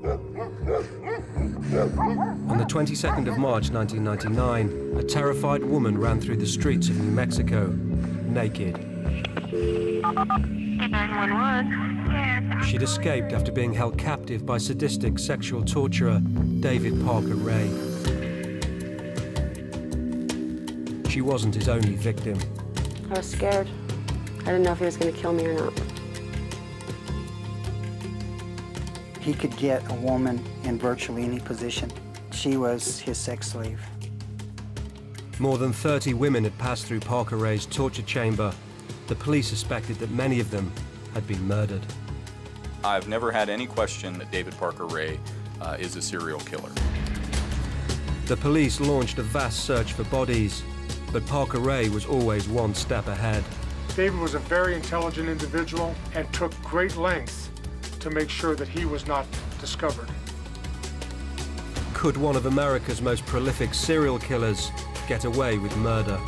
On the 22nd of March 1999, a terrified woman ran through the streets of New Mexico, naked. 911. She'd escaped after being held captive by sadistic sexual torturer David Parker Ray. She wasn't his only victim. I was scared. I didn't know if he was going to kill me or not. He could get a woman in virtually any position. She was his sex slave. More than 30 women had passed through Parker Ray's torture chamber. The police suspected that many of them had been murdered. I've never had any question that David Parker Ray is a serial killer. The police launched a vast search for bodies, but Parker Ray was always one step ahead. David was a very intelligent individual and took great lengths to make sure that he was not discovered. Could one of America's most prolific serial killers get away with murder?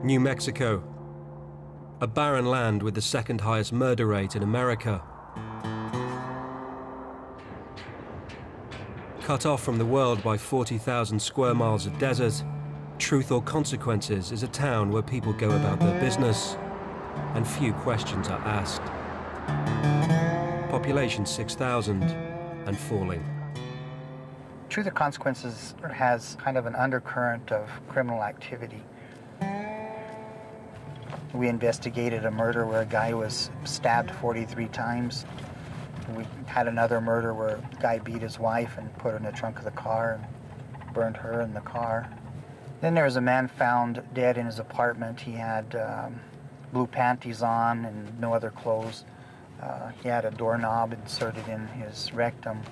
New Mexico, a barren land with the second highest murder rate in America. Cut off from the world by 40,000 square miles of desert, Truth or Consequences is a town where people go about their business and few questions are asked. Population 6,000 and falling. Truth or Consequences has kind of an undercurrent of criminal activity. We investigated a murder where a guy was stabbed 43 times. We had another murder where a guy beat his wife and put her in the trunk of the car and burned her in the car. Then there was a man found dead in his apartment. He had blue panties on and no other clothes. He had a doorknob inserted in his rectum.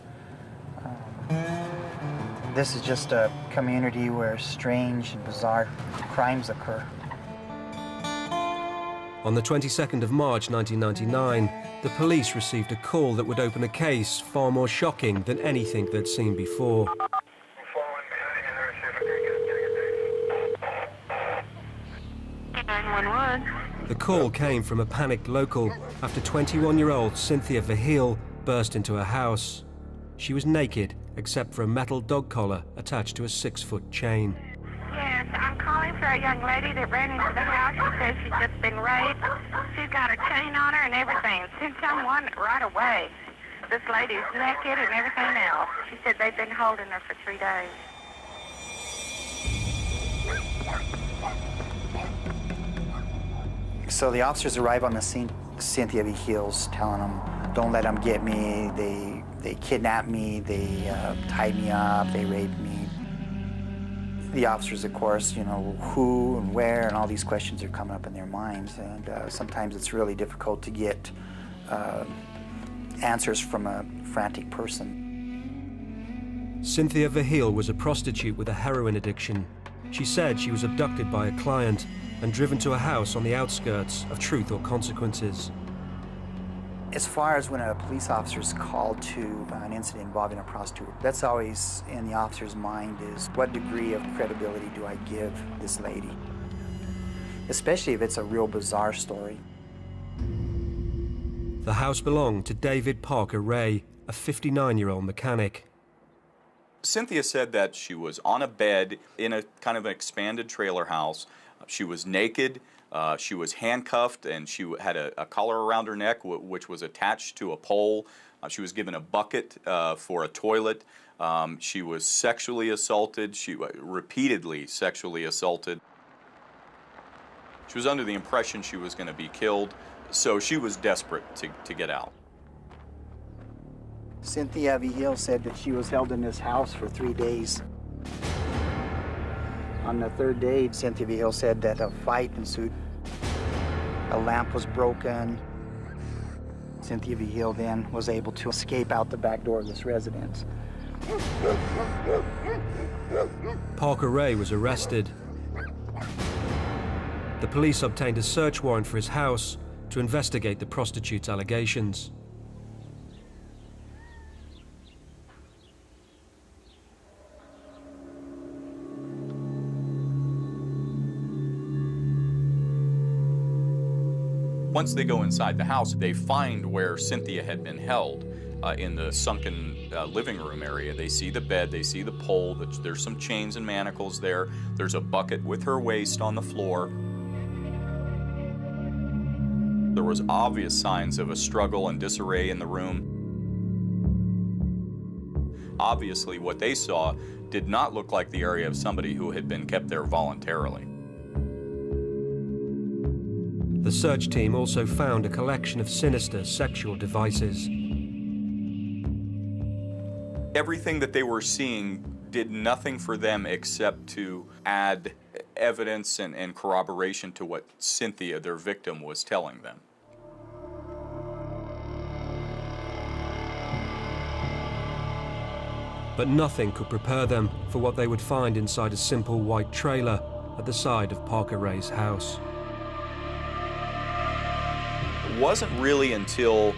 This is just a community where strange and bizarre crimes occur. On the 22nd of March 1999, the police received a call that would open a case far more shocking than anything they'd seen before. The call came from a panicked local after 21-year-old Cynthia Verheul burst into her house. She was naked except for a metal dog collar attached to a 6-foot chain. Yes, I'm calling for a young lady that ran into the house. She says she's just been raped. She's got a chain on her and everything. Send someone right away. This lady's naked and everything else. She said they've been holding her for 3 days. So the officers arrive on the scene. Cynthia Verheul's telling them, don't let them get me. They kidnapped me. They tied me up. They raped me. The officers, of course, you know, who and where and all these questions are coming up in their minds. And sometimes it's really difficult to get answers from a frantic person. Cynthia Verheul was a prostitute with a heroin addiction. She said she was abducted by a client and driven to a house on the outskirts of Truth or Consequences. As far as when a police officer is called to an incident involving a prostitute, that's always in the officer's mind is what degree of credibility do I give this lady? Especially if it's a real bizarre story. The house belonged to David Parker Ray, a 59-year-old mechanic. Cynthia said that she was on a bed in a kind of an expanded trailer house. She was naked. She was handcuffed, and she had a collar around her neck, which was attached to a pole. She was given a bucket for a toilet. She was sexually assaulted. She repeatedly sexually assaulted. She was under the impression she was going to be killed, so she was desperate to get out. Cynthia Verheul said that she was held in this house for 3 days. On the third day, Cynthia Verheul said that a fight ensued. A lamp was broken. Cynthia Verheul then was able to escape out the back door of this residence. Parker Ray was arrested. The police obtained a search warrant for his house to investigate the prostitute's allegations. Once they go inside the house, they find where Cynthia had been held in the sunken living room area. They see the bed, they see the pole, there's some chains and manacles there. There's a bucket with her waist on the floor. There was obvious signs of a struggle and disarray in the room. Obviously, what they saw did not look like the area of somebody who had been kept there voluntarily. The search team also found a collection of sinister sexual devices. Everything that they were seeing did nothing for them except to add evidence and corroboration to what Cynthia, their victim, was telling them. But nothing could prepare them for what they would find inside a simple white trailer at the side of Parker Ray's house. It wasn't really until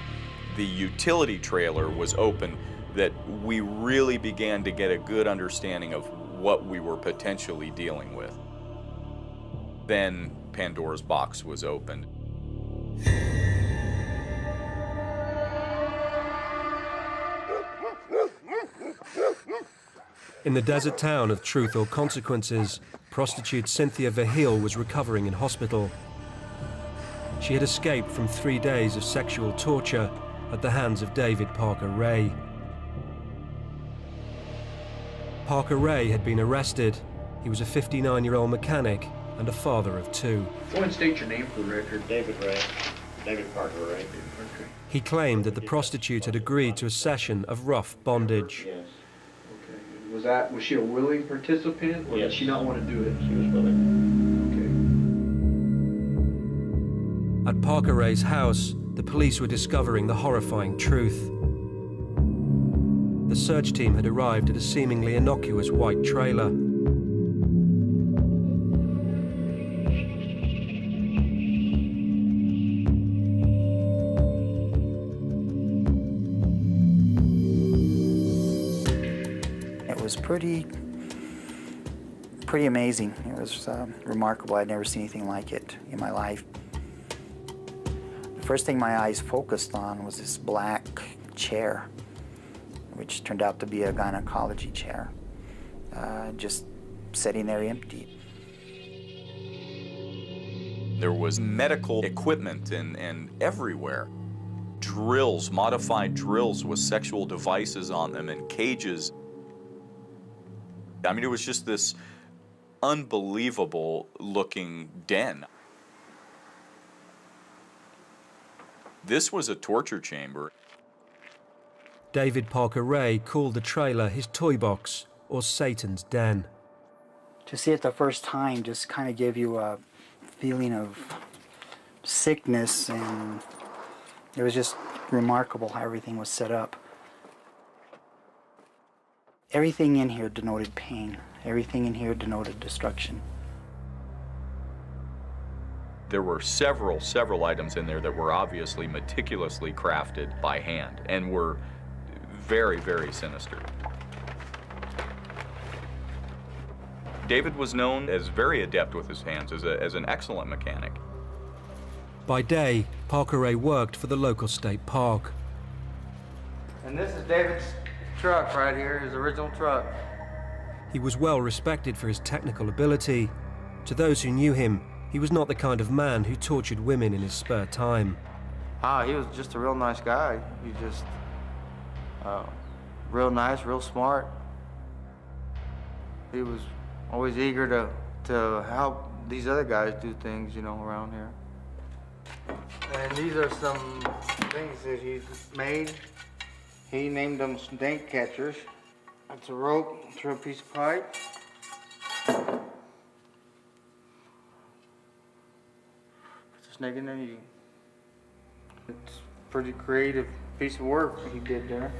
the utility trailer was open that we really began to get a good understanding of what we were potentially dealing with. Then Pandora's box was opened. In the desert town of Truth or Consequences, prostitute Cynthia Verheul was recovering in hospital. She had escaped from 3 days of sexual torture at the hands of David Parker Ray. Parker Ray had been arrested. He was a 59-year-old mechanic and a father of 2. Go and state your name for the record. David Ray. David Parker Ray. He claimed that the prostitute had agreed to a session of rough bondage. Yes. Okay. Was she a willing participant, or Yes. did she not want to do it? She was willing. Okay. At Parker Ray's house, the police were discovering the horrifying truth. The search team had arrived at a seemingly innocuous white trailer. It was pretty amazing. It was remarkable. I'd never seen anything like it in my life. The first thing my eyes focused on was this black chair, which turned out to be a gynecology chair, just sitting there empty. There was medical equipment and everywhere. Drills, modified drills with sexual devices on them and cages. I mean, it was just this unbelievable looking den. This was a torture chamber. David Parker Ray called the trailer his toy box, or Satan's den. To see it the first time just kind of gave you a feeling of sickness, and it was just remarkable how everything was set up. Everything in here denoted pain. Everything in here denoted destruction. There were several items in there that were obviously meticulously crafted by hand and were very, very sinister. David was known as very adept with his hands, as an excellent mechanic. By day, Parker Ray worked for the local state park. And this is David's truck right here, his original truck. He was well respected for his technical ability. To those who knew him, he was not the kind of man who tortured women in his spare time. He was just a real nice guy. He just, real nice, real smart. He was always eager to help these other guys do things, you know, around here. And these are some things that he's made. He named them snake catchers. That's a rope through a piece of pipe. Put the snake in there. It's a pretty creative piece of work he did there.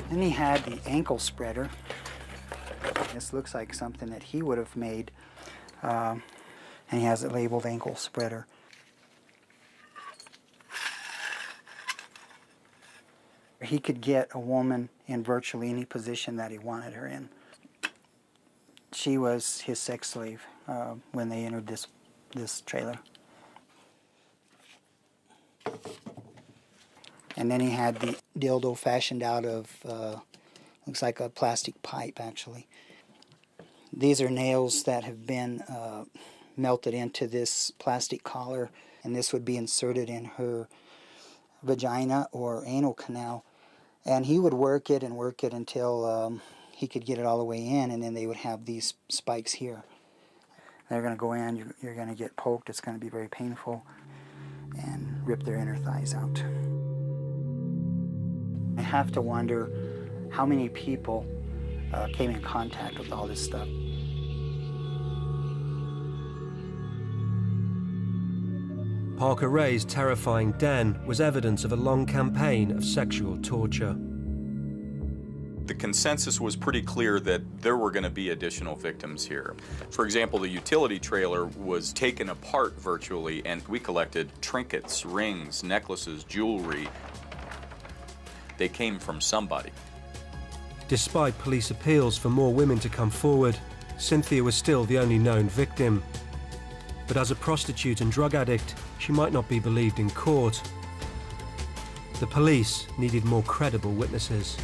Then he had the ankle spreader. This looks like something that he would have made, and he has it labeled ankle spreader. He could get a woman in virtually any position that he wanted her in. She was his sex slave when they entered this trailer. And then he had the dildo fashioned out of, looks like a plastic pipe, actually. These are nails that have been melted into this plastic collar, and this would be inserted in her vagina or anal canal. And he would work it until he could get it all the way in, and then they would have these spikes here. They're going to go in, you're going to get poked, it's going to be very painful, and rip their inner thighs out. I have to wonder how many people came in contact with all this stuff. Parker Ray's terrifying den was evidence of a long campaign of sexual torture. The consensus was pretty clear that there were going to be additional victims here. For example, the utility trailer was taken apart virtually, and we collected trinkets, rings, necklaces, jewelry. They came from somebody. Despite police appeals for more women to come forward, Cynthia was still the only known victim. But as a prostitute and drug addict, she might not be believed in court. The police needed more credible witnesses.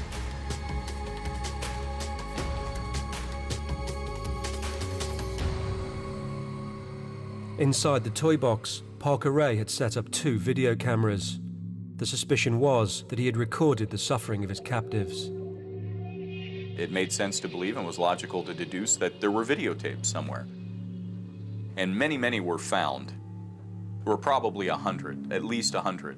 Inside the toy box, Parker Ray had set up 2 video cameras. The suspicion was that he had recorded the suffering of his captives. It made sense to believe and was logical to deduce that there were videotapes somewhere. And many, many were found. There were probably 100, at least 100.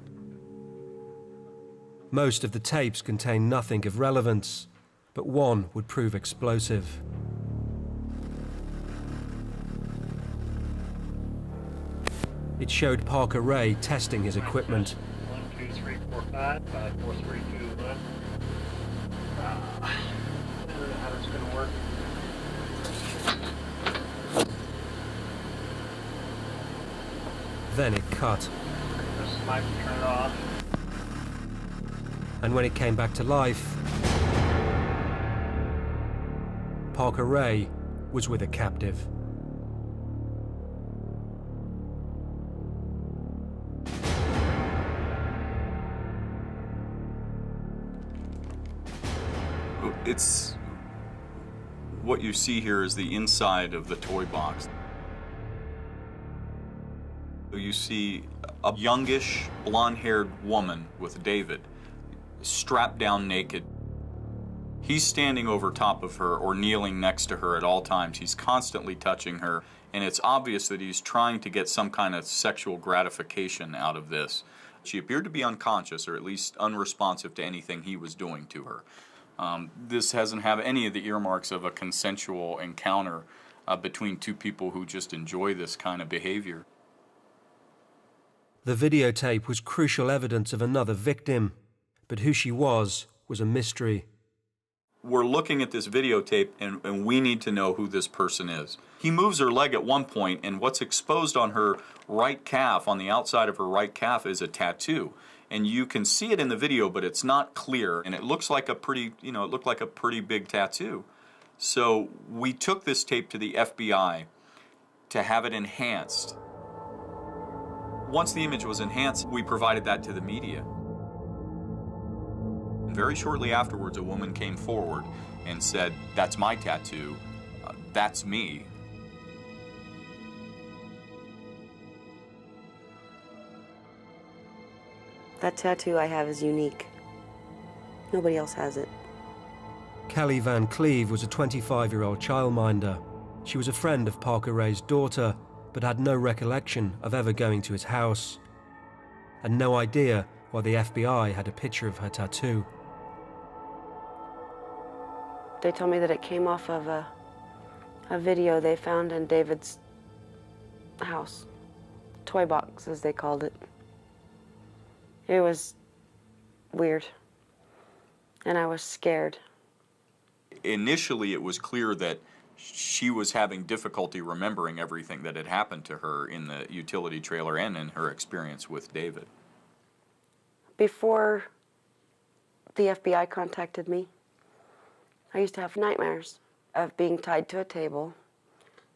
Most of the tapes contained nothing of relevance, but one would prove explosive. It showed Parker Ray testing his equipment. 1, 2, 3, 4, 5, 5, 4, 3, 2, 1. I don't know how it's going to work. Then it cut. This might turn it off. And when it came back to life, Parker Ray was with a captive. It's what you see here is the inside of the toy box. You see a youngish, blonde-haired woman with David, strapped down naked. He's standing over top of her or kneeling next to her at all times. He's constantly touching her, and it's obvious that he's trying to get some kind of sexual gratification out of this. She appeared to be unconscious, or at least unresponsive to anything he was doing to her. This doesn't have any of the earmarks of a consensual encounter between 2 people who just enjoy this kind of behavior. The videotape was crucial evidence of another victim, but who she was a mystery. We're looking at this videotape, and we need to know who this person is. He moves her leg at one point, and what's exposed on her right calf, on the outside of her right calf, is a tattoo. And you can see it in the video, but it's not clear, and it looks like a pretty, it looked like a pretty big tattoo. So we took this tape to the FBI to have it enhanced. Once the image was enhanced, we provided that to the media. And very shortly afterwards, a woman came forward and said, "That's my tattoo. That's me." That tattoo I have is unique. Nobody else has it. Kelly Van Cleve was a 25-year-old childminder. She was a friend of Parker Ray's daughter, but had no recollection of ever going to his house, and no idea why the FBI had a picture of her tattoo. They told me that it came off of a video they found in David's house. Toy box, as they called it. It was weird, and I was scared. Initially, it was clear that she was having difficulty remembering everything that had happened to her in the utility trailer and in her experience with David. Before the FBI contacted me. I used to have nightmares of being tied to a table,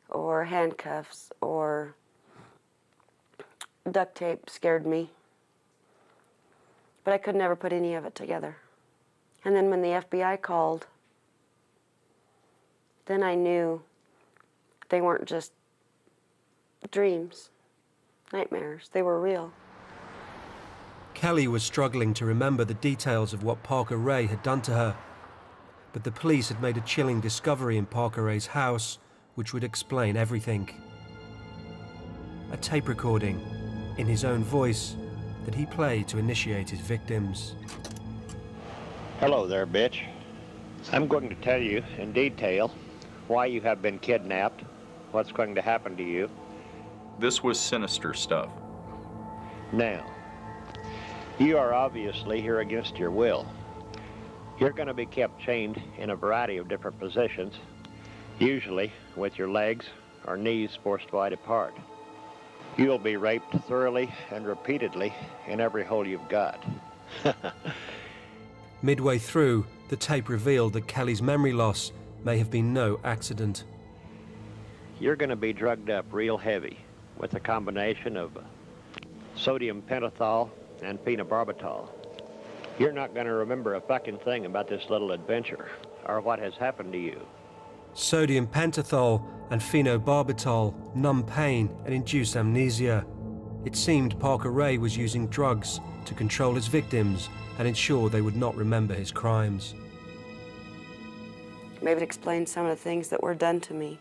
or handcuffs, or duct tape scared me. But I could never put any of it together. And then when the FBI called, then I knew they weren't just dreams, nightmares. They were real. Kelly was struggling to remember the details of what Parker Ray had done to her, but the police had made a chilling discovery in Parker Ray's house which would explain everything. A tape recording, in his own voice, that he played to initiate his victims. Hello there, bitch. I'm going to tell you in detail why you have been kidnapped, what's going to happen to you. This was sinister stuff. Now, you are obviously here against your will. You're going to be kept chained in a variety of different positions, usually with your legs or knees forced wide apart. You'll be raped thoroughly and repeatedly in every hole you've got. Midway through, the tape revealed that Kelly's memory loss may have been no accident. You're going to be drugged up real heavy with a combination of sodium pentothal and phenobarbital. You're not going to remember a fucking thing about this little adventure or what has happened to you. Sodium pentothal and phenobarbital numb pain and induce amnesia. It seemed Parker Ray was using drugs to control his victims and ensure they would not remember his crimes. Maybe it explains some of the things that were done to me.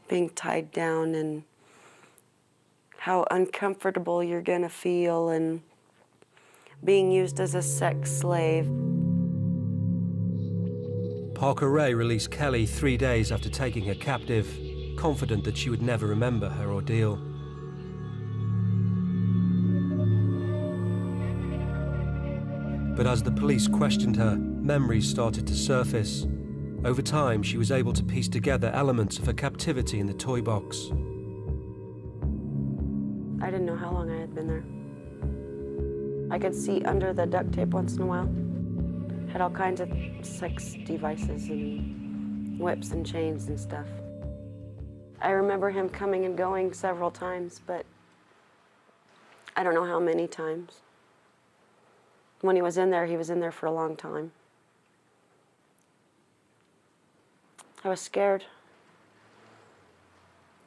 Being tied down and how uncomfortable you're gonna feel and being used as a sex slave. Parker Ray released Kelly 3 days after taking her captive, confident that she would never remember her ordeal. But as the police questioned her, memories started to surface. Over time, she was able to piece together elements of her captivity in the toy box. I didn't know how long I had been there. I could see under the duct tape once in a while. Had all kinds of sex devices and whips and chains and stuff. I remember him coming and going several times, but I don't know how many times. When he was in there for a long time. I was scared.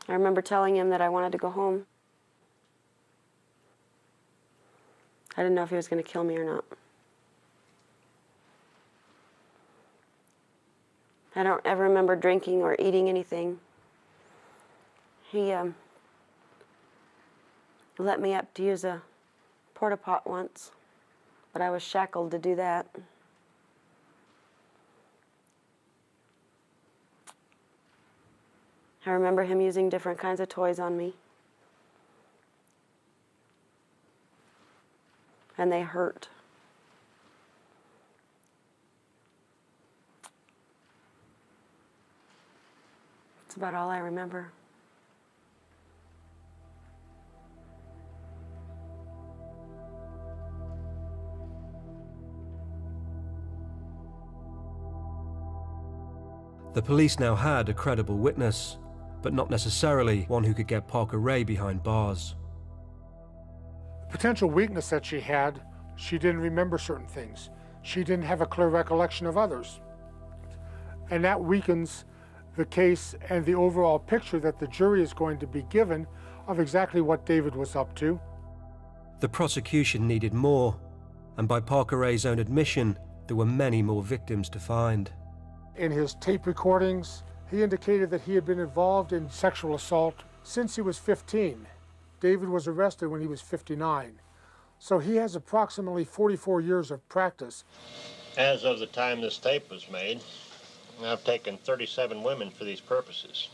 I remember telling him that I wanted to go home. I didn't know if he was going to kill me or not. I don't ever remember drinking or eating anything. He let me up to use a porta pot once, but I was shackled to do that. I remember him using different kinds of toys on me. And they hurt. That's about all I remember. The police now had a credible witness, but not necessarily one who could get Parker Ray behind bars. Potential weakness that she didn't remember certain things. She didn't have a clear recollection of others. And that weakens the case and the overall picture that the jury is going to be given of exactly what David was up to. The prosecution needed more, and by Parker Ray's own admission, there were many more victims to find. In his tape recordings, he indicated that he had been involved in sexual assault since he was 15. David was arrested when he was 59. So he has approximately 44 years of practice. As of the time this tape was made, I've taken 37 women for these purposes.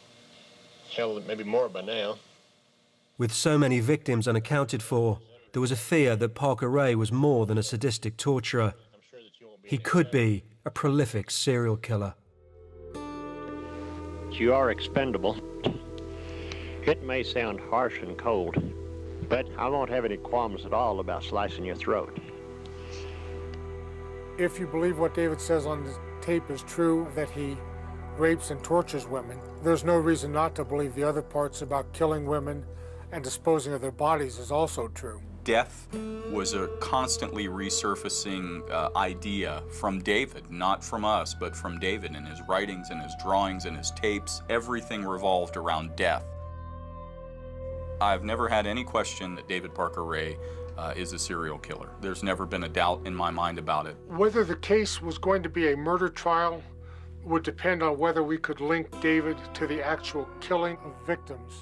Hell, maybe more by now. With so many victims unaccounted for, there was a fear that Parker Ray was more than a sadistic torturer. He could be a prolific serial killer. You are expendable. It may sound harsh and cold, but I won't have any qualms at all about slicing your throat. If you believe what David says on the tape is true, that he rapes and tortures women, there's no reason not to believe the other parts about killing women and disposing of their bodies is also true. Death was a constantly resurfacing idea from David, not from us, but from David in his writings and his drawings and his tapes. Everything revolved around death. I've never had any question that David Parker Ray is a serial killer. There's never been a doubt in my mind about it. Whether the case was going to be a murder trial would depend on whether we could link David to the actual killing of victims.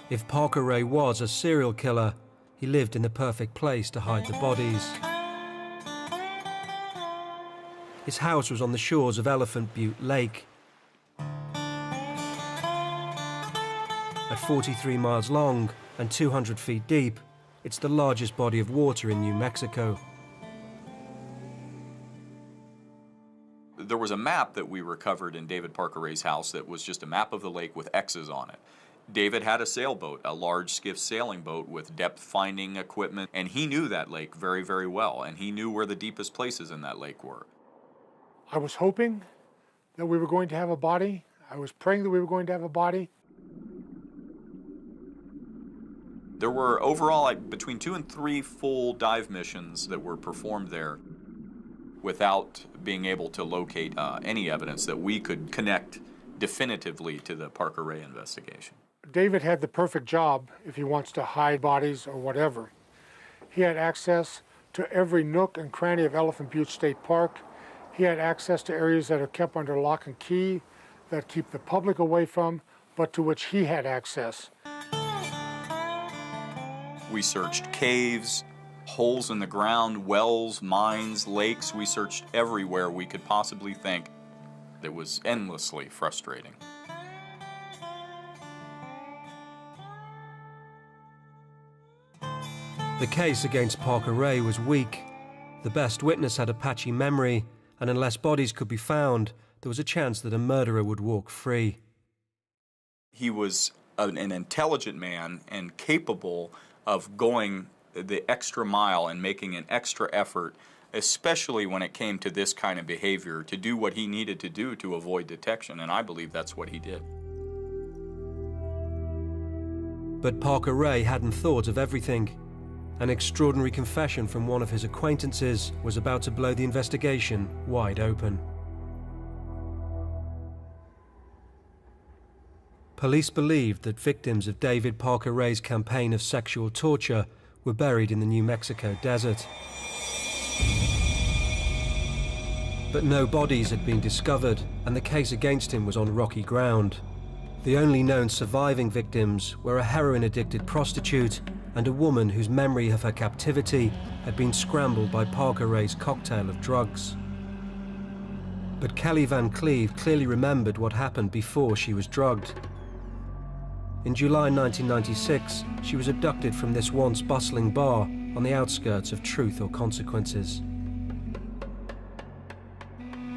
If Parker Ray was a serial killer, he lived in the perfect place to hide the bodies. His house was on the shores of Elephant Butte Lake. At 43 miles long and 200 feet deep, it's the largest body of water in New Mexico. There was a map that we recovered in David Parker Ray's house that was just a map of the lake with X's on it. David had a sailboat, a large skiff sailing boat with depth-finding equipment, and he knew that lake very, very well, and he knew where the deepest places in that lake were. I was hoping that we were going to have a body. I was praying that we were going to have a body. There were overall between 2 and 3 full dive missions that were performed there without being able to locate any evidence that we could connect definitively to the Parker Ray investigation. David had the perfect job if he wants to hide bodies or whatever. He had access to every nook and cranny of Elephant Butte State Park. He had access to areas that are kept under lock and key, that keep the public away from, but to which he had access. We searched caves, holes in the ground, wells, mines, lakes. We searched everywhere we could possibly think. It was endlessly frustrating. The case against Parker Ray was weak. The best witness had a patchy memory, and unless bodies could be found, there was a chance that a murderer would walk free. He was an intelligent man and capable of going the extra mile and making an extra effort, especially when it came to this kind of behavior, to do what he needed to do to avoid detection, and I believe that's what he did. But Parker Ray hadn't thought of everything. An extraordinary confession from one of his acquaintances was about to blow the investigation wide open. Police believed that victims of David Parker Ray's campaign of sexual torture were buried in the New Mexico desert. But no bodies had been discovered, and the case against him was on rocky ground. The only known surviving victims were a heroin-addicted prostitute and a woman whose memory of her captivity had been scrambled by Parker Ray's cocktail of drugs. But Kelly Van Cleve clearly remembered what happened before she was drugged. In July 1996, she was abducted from this once bustling bar on the outskirts of Truth or Consequences.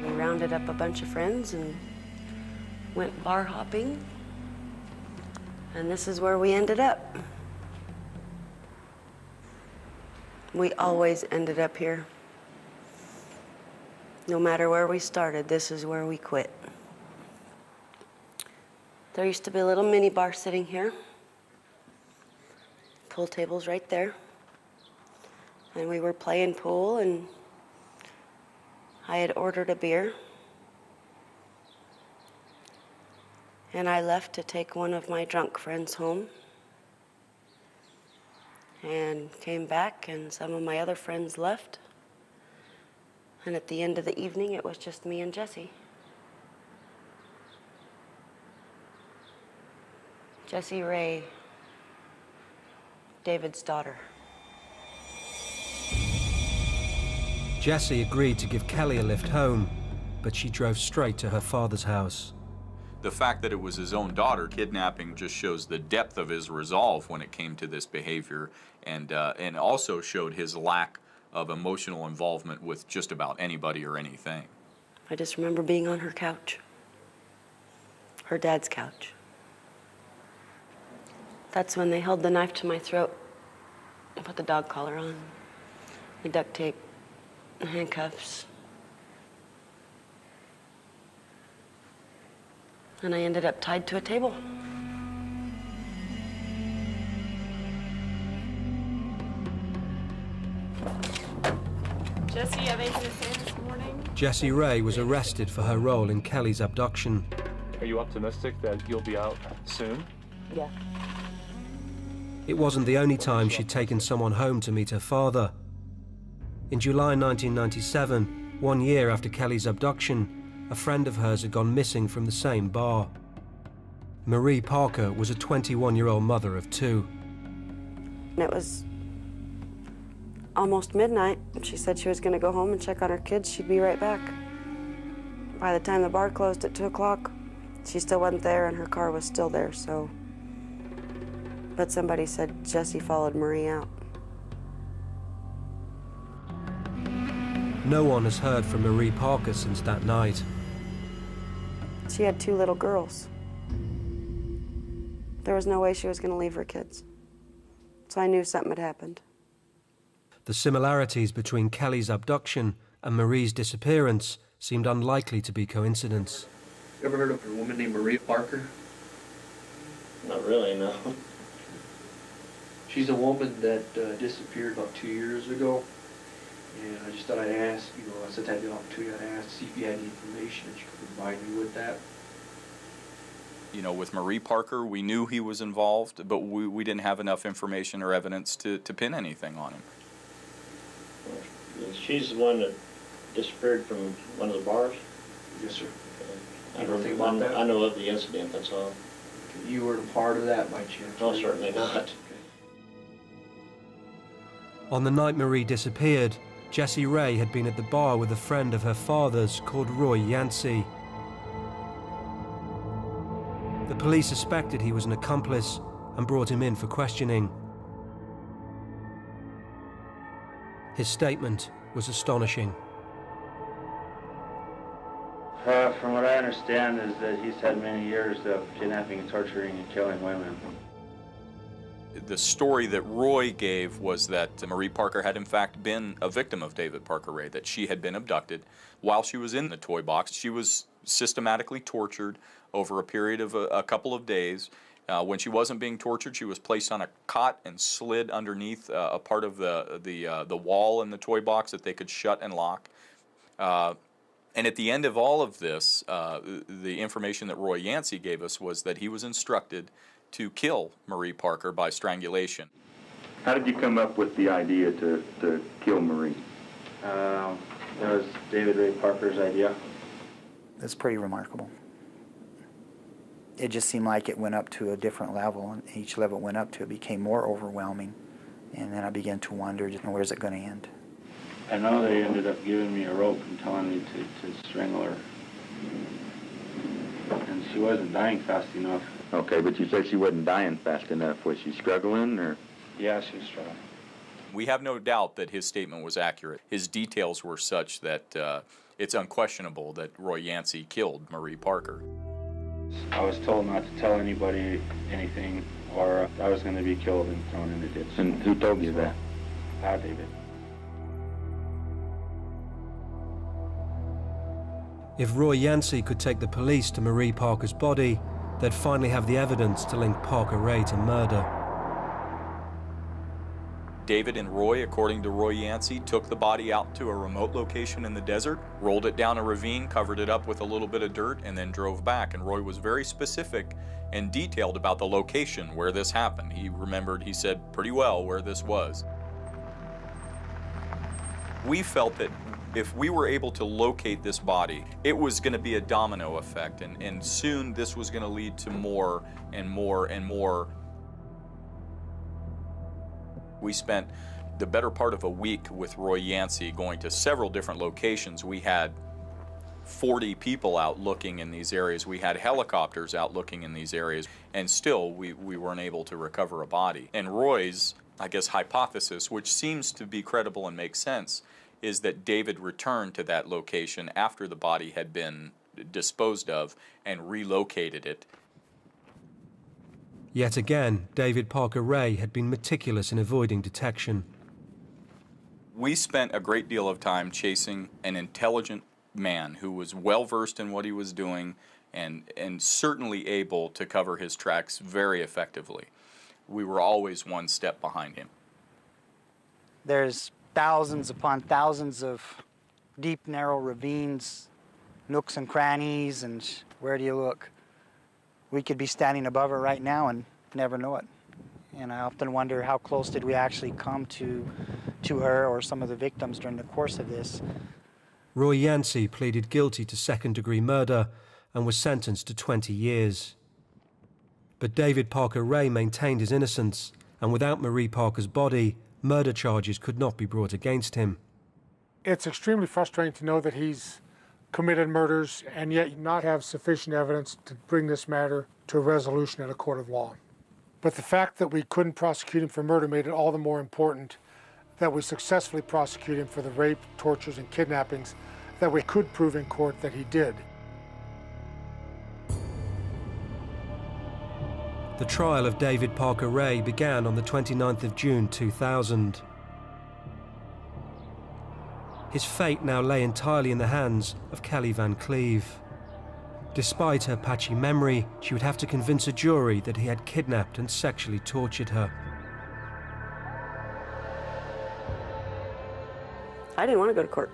We rounded up a bunch of friends and went bar hopping, and this is where we ended up. We always ended up here. No matter where we started, this is where we quit. There used to be a little mini bar sitting here. Pool tables right there. And we were playing pool, and I had ordered a beer. And I left to take one of my drunk friends home. And came back, and some of my other friends left. And at the end of the evening, it was just me and Jessie. Jessie Ray, David's daughter. Jessie agreed to give Kelly a lift home, but she drove straight to her father's house. The fact that it was his own daughter kidnapping just shows the depth of his resolve when it came to this behavior, and also showed his lack of emotional involvement with just about anybody or anything. I just remember being on her couch, her dad's couch. That's when they held the knife to my throat and put the dog collar on. We duct tape, handcuffs. And I ended up tied to a table. Jesse, you have anything to say this morning? Jessie Ray was arrested for her role in Kelly's abduction. Are you optimistic that you'll be out soon? Yeah. It wasn't the only time she'd taken someone home to meet her father. In July 1997, 1 year after Kelly's abduction, a friend of hers had gone missing from the same bar. Marie Parker was a 21-year-old mother of 2. And it was almost midnight. She said she was going to go home and check on her kids. She'd be right back. By the time the bar closed at 2 o'clock, she still wasn't there and her car was still there, so. But somebody said Jesse followed Marie out. No one has heard from Marie Parker since that night. She had 2 little girls. There was no way she was going to leave her kids. So I knew something had happened. The similarities between Kelly's abduction and Marie's disappearance seemed unlikely to be coincidence. You ever heard of a woman named Marie Parker? Not really, no. She's a woman that disappeared about 2 years ago. And I just thought I'd ask, since I had the opportunity, I'd ask, see if you had any information that you could provide me with that. With Marie Parker, we knew he was involved, but we didn't have enough information or evidence to pin anything on him. She's the one that disappeared from one of the bars? Yes, sir. Okay. You know anything about that? I know of the incident, that's all. You weren't a part of that by chance? No, certainly not. On the night Marie disappeared, Jessie Ray had been at the bar with a friend of her father's called Roy Yancey. The police suspected he was an accomplice and brought him in for questioning. His statement was astonishing. From what I understand is that he's had many years of kidnapping, torturing, and killing women. The story that Roy gave was that Marie Parker had in fact been a victim of David Parker Ray, that she had been abducted while she was in the toy box. She was systematically tortured over a period of a couple of days. When she wasn't being tortured, she was placed on a cot and slid underneath a part of the wall in the toy box that they could shut and lock. And at the end of all of this, the information that Roy Yancey gave us was that he was instructed to kill Marie Parker by strangulation. How did you come up with the idea to kill Marie? That was David Ray Parker's idea. It's pretty remarkable. It just seemed like it went up to a different level, and each level it went up to, it became more overwhelming. And then I began to wonder, where's it going to end? I know they ended up giving me a rope and telling me to strangle her. And she wasn't dying fast enough. Okay, but you said she wasn't dying fast enough. Was she struggling, or? Yeah, she was struggling. We have no doubt that his statement was accurate. His details were such that it's unquestionable that Roy Yancey killed Marie Parker. I was told not to tell anybody anything, or I was going to be killed and thrown in the ditch. And who told you that? David. If Roy Yancey could take the police to Marie Parker's body, they'd finally have the evidence to link Parker Ray to murder. David and Roy, according to Roy Yancey, took the body out to a remote location in the desert, rolled it down a ravine, covered it up with a little bit of dirt, and then drove back. And Roy was very specific and detailed about the location where this happened. He remembered, he said pretty well where this was. We felt that if we were able to locate this body, it was going to be a domino effect, and soon this was going to lead to more and more and more. We spent the better part of a week with Roy Yancey going to several different locations. We had 40 people out looking in these areas. We had helicopters out looking in these areas, and still we weren't able to recover a body. And Roy's, I guess, hypothesis, which seems to be credible and makes sense, is that David returned to that location after the body had been disposed of and relocated it. Yet again, David Parker Ray had been meticulous in avoiding detection. We spent a great deal of time chasing an intelligent man who was well versed in what he was doing and certainly able to cover his tracks very effectively. We were always one step behind him. There's thousands upon thousands of deep, narrow ravines, nooks and crannies, and where do you look? We could be standing above her right now and never know it. And I often wonder how close did we actually come to her or some of the victims during the course of this. Roy Yancey pleaded guilty to second-degree murder and was sentenced to 20 years. But David Parker Ray maintained his innocence, and without Marie Parker's body, murder charges could not be brought against him. It's extremely frustrating to know that he's committed murders and yet not have sufficient evidence to bring this matter to a resolution in a court of law. But the fact that we couldn't prosecute him for murder made it all the more important that we successfully prosecute him for the rape, tortures, and kidnappings that we could prove in court that he did. The trial of David Parker Ray began on the 29th of June 2000. His fate now lay entirely in the hands of Kelly Van Cleve. Despite her patchy memory, she would have to convince a jury that he had kidnapped and sexually tortured her. I didn't want to go to court.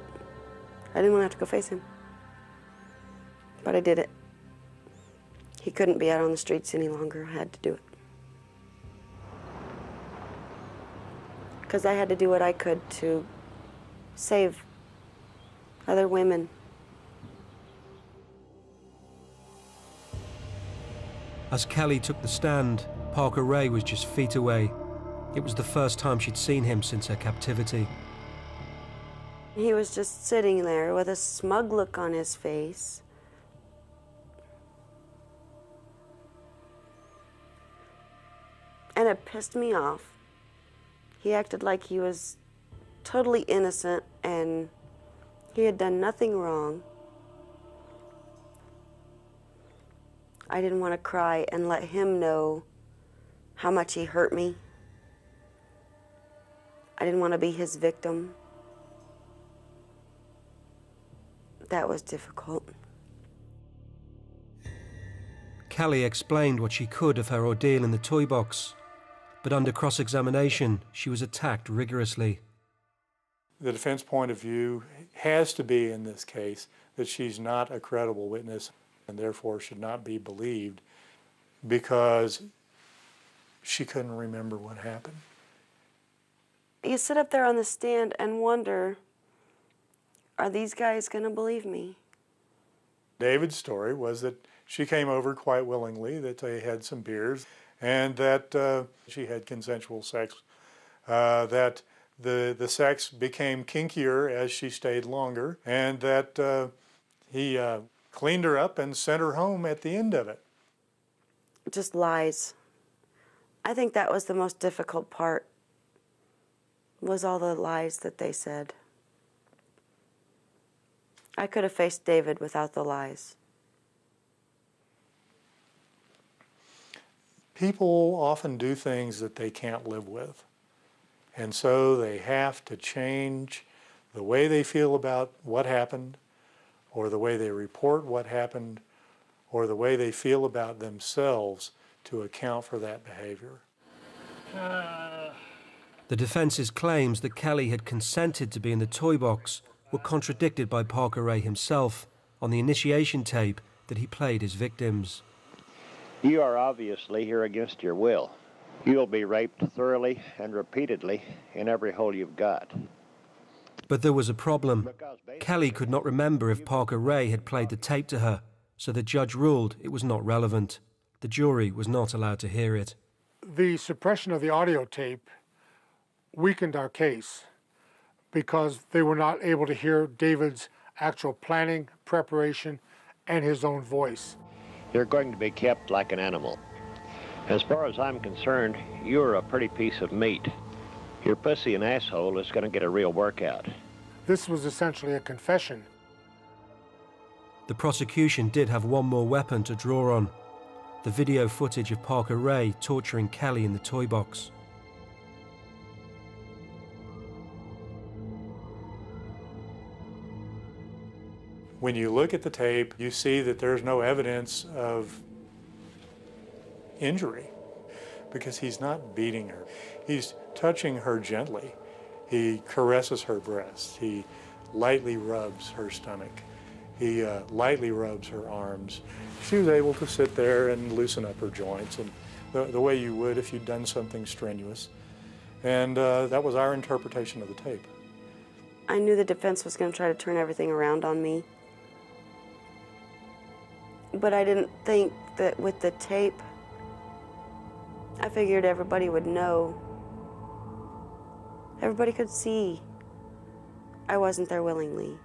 I didn't want to have to go face him. But I did it. He couldn't be out on the streets any longer. I had to do it. Because I had to do what I could to save other women. As Kelly took the stand, Parker Ray was just feet away. It was the first time she'd seen him since her captivity. He was just sitting there with a smug look on his face. And it pissed me off. He acted like he was totally innocent and he had done nothing wrong. I didn't want to cry and let him know how much he hurt me. I didn't want to be his victim. That was difficult. Kelly explained what she could of her ordeal in the toy box, but under cross-examination, she was attacked rigorously. The defense point of view has to be, in this case, that she's not a credible witness and therefore should not be believed because she couldn't remember what happened. You sit up there on the stand and wonder, are these guys going to believe me? David's story was that she came over quite willingly, that they had some beers, and that she had consensual sex, that the sex became kinkier as she stayed longer, and that he cleaned her up and sent her home at the end of it. Just lies. I think that was the most difficult part, was all the lies that they said. I could have faced David without the lies. People often do things that they can't live with. And so they have to change the way they feel about what happened, or the way they report what happened, or the way they feel about themselves to account for that behavior. The defense's claims that Kelly had consented to be in the toy box were contradicted by Parker Ray himself on the initiation tape that he played his victims. You are obviously here against your will. You'll be raped thoroughly and repeatedly in every hole you've got. But there was a problem. Kelly could not remember if Parker Ray had played the tape to her, so the judge ruled it was not relevant. The jury was not allowed to hear it. The suppression of the audio tape weakened our case because they were not able to hear David's actual planning, preparation, and his own voice. You're going to be kept like an animal. As far as I'm concerned, you're a pretty piece of meat. Your pussy and asshole is going to get a real workout. This was essentially a confession. The prosecution did have one more weapon to draw on: the video footage of Parker Ray torturing Kelly in the toy box. When you look at the tape, you see that there's no evidence of injury because he's not beating her. He's touching her gently. He caresses her breasts. He lightly rubs her stomach. He lightly rubs her arms. She was able to sit there and loosen up her joints and the way you would if you'd done something strenuous. And that was our interpretation of the tape. I knew the defense was going to try to turn everything around on me. But I didn't think that with the tape, I figured everybody would know. Everybody could see I wasn't there willingly.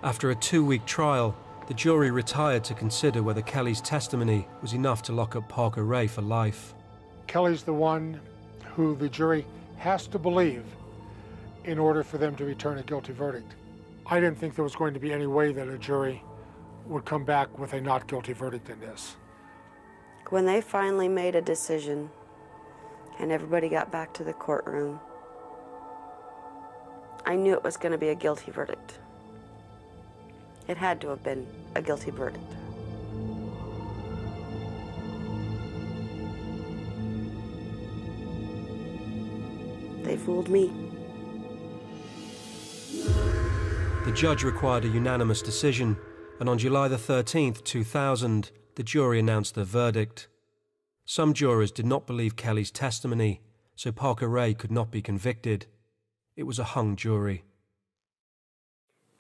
After a 2-week trial, the jury retired to consider whether Kelly's testimony was enough to lock up Parker Ray for life. Kelly's the one who the jury has to believe in order for them to return a guilty verdict. I didn't think there was going to be any way that a jury would come back with a not guilty verdict in this. When they finally made a decision and everybody got back to the courtroom, I knew it was going to be a guilty verdict. It had to have been a guilty verdict. They fooled me. The judge required a unanimous decision, and on July the 13th, 2000, the jury announced their verdict. Some jurors did not believe Kelly's testimony, so Parker Ray could not be convicted. It was a hung jury.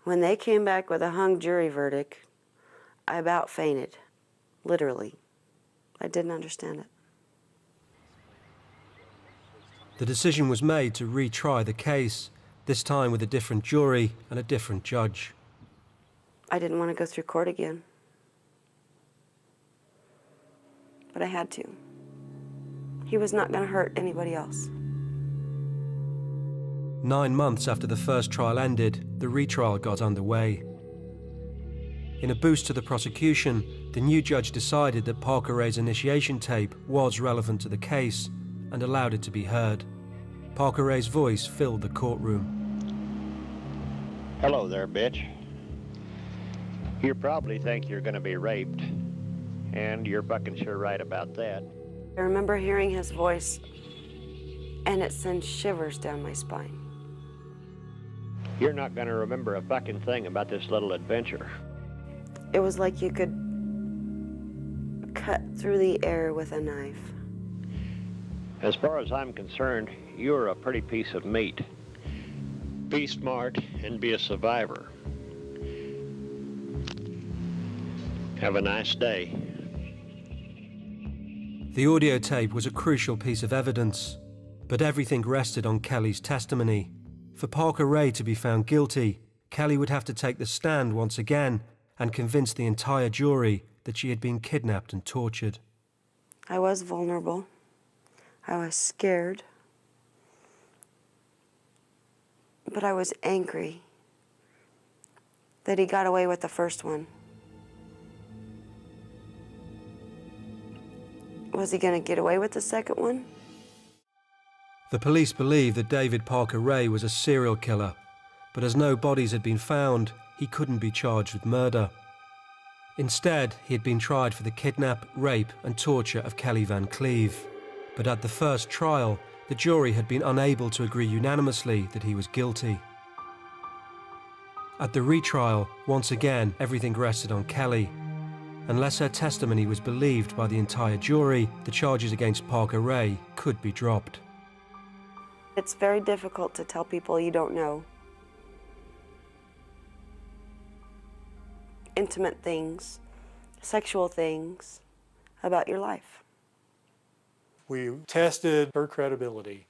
When they came back with a hung jury verdict, I about fainted, literally. I didn't understand it. The decision was made to retry the case, this time with a different jury and a different judge. I didn't want to go through court again, but I had to. He was not going to hurt anybody else. 9 months after the first trial ended, the retrial got underway. In a boost to the prosecution, the new judge decided that Parker Ray's initiation tape was relevant to the case and allowed it to be heard. Parker Ray's voice filled the courtroom. Hello there, bitch. You probably think you're going to be raped, and you're fucking sure right about that. I remember hearing his voice, and it sent shivers down my spine. You're not going to remember a fucking thing about this little adventure. It was like you could cut through the air with a knife. As far as I'm concerned, you're a pretty piece of meat. Be smart and be a survivor. Have a nice day. The audio tape was a crucial piece of evidence, but everything rested on Kelly's testimony. For Parker Ray to be found guilty, Kelly would have to take the stand once again and convince the entire jury that she had been kidnapped and tortured. I was vulnerable. I was scared. But I was angry that he got away with the first one. Was he going to get away with the second one? The police believed that David Parker Ray was a serial killer, but as no bodies had been found, he couldn't be charged with murder. Instead, he had been tried for the kidnap, rape, and torture of Kelly Van Cleve. But at the first trial, the jury had been unable to agree unanimously that he was guilty. At the retrial, once again, everything rested on Kelly. Unless her testimony was believed by the entire jury, the charges against Parker Ray could be dropped. It's very difficult to tell people you don't know intimate things, sexual things about your life. We tested her credibility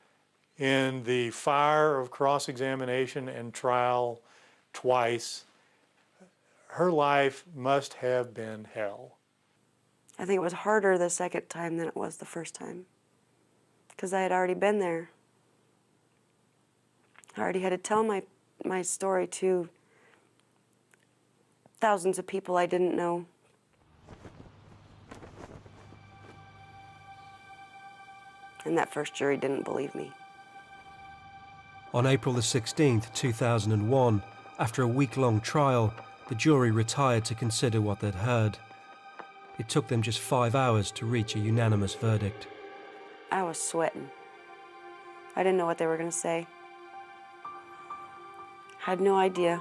in the fire of cross-examination and trial twice. Her life must have been hell. I think it was harder the second time than it was the first time, because I had already been there. I already had to tell my story to thousands of people I didn't know. And that first jury didn't believe me. On April the 16th, 2001, after a week-long trial, the jury retired to consider what they'd heard. It took them just 5 hours to reach a unanimous verdict. I was sweating. I didn't know what they were going to say. Had no idea.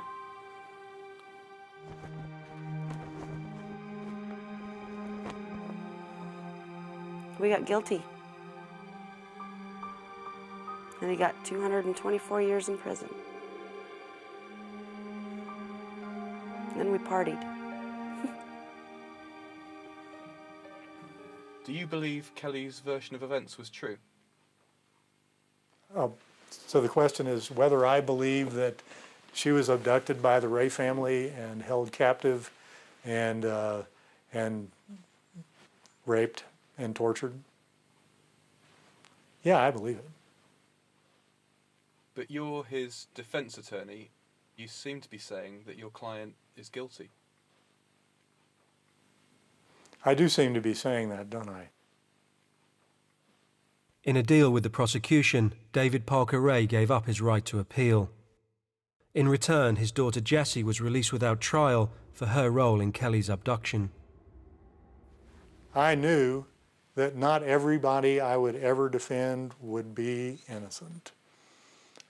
We got guilty. And he got 224 years in prison. Then we partied. Do you believe Kelly's version of events was true? So the question is whether I believe that she was abducted by the Ray family and held captive and raped and tortured. Yeah, I believe it. But you're his defense attorney. You seem to be saying that your client is guilty. I do seem to be saying that, don't I? In a deal with the prosecution, David Parker Ray gave up his right to appeal. In return, his daughter Jessie was released without trial for her role in Kelly's abduction. I knew that not everybody I would ever defend would be innocent.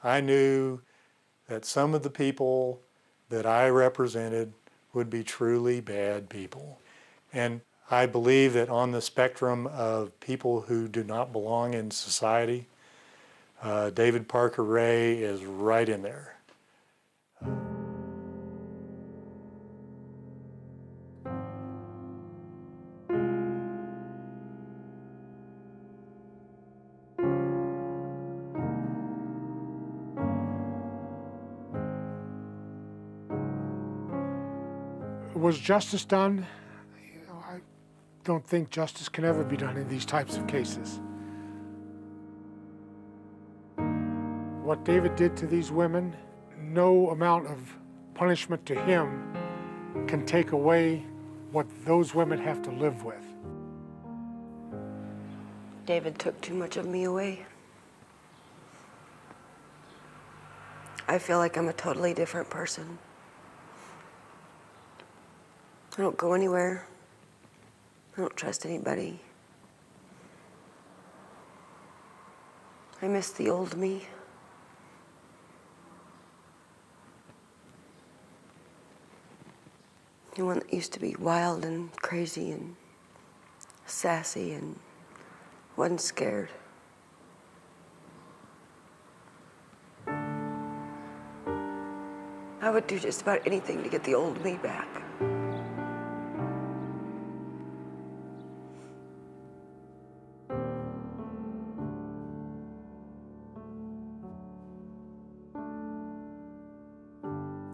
I knew that some of the people that I represented would be truly bad people. And I believe that on the spectrum of people who do not belong in society, David Parker Ray is right in there. Was justice done? I don't think justice can ever be done in these types of cases. What David did to these women, no amount of punishment to him can take away what those women have to live with. David took too much of me away. I feel like I'm a totally different person. I don't go anywhere. I don't trust anybody. I miss the old me. The one that used to be wild and crazy and sassy and wasn't scared. I would do just about anything to get the old me back.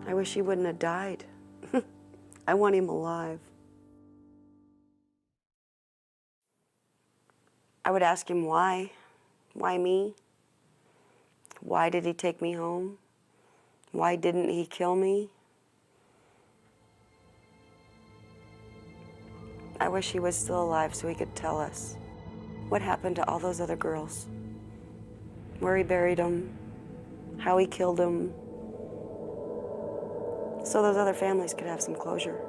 I wish he wouldn't have died. I want him alive. I would ask him why. Why me? Why did he take me home? Why didn't he kill me? I wish he was still alive so he could tell us what happened to all those other girls, where he buried them, how he killed them, so those other families could have some closure.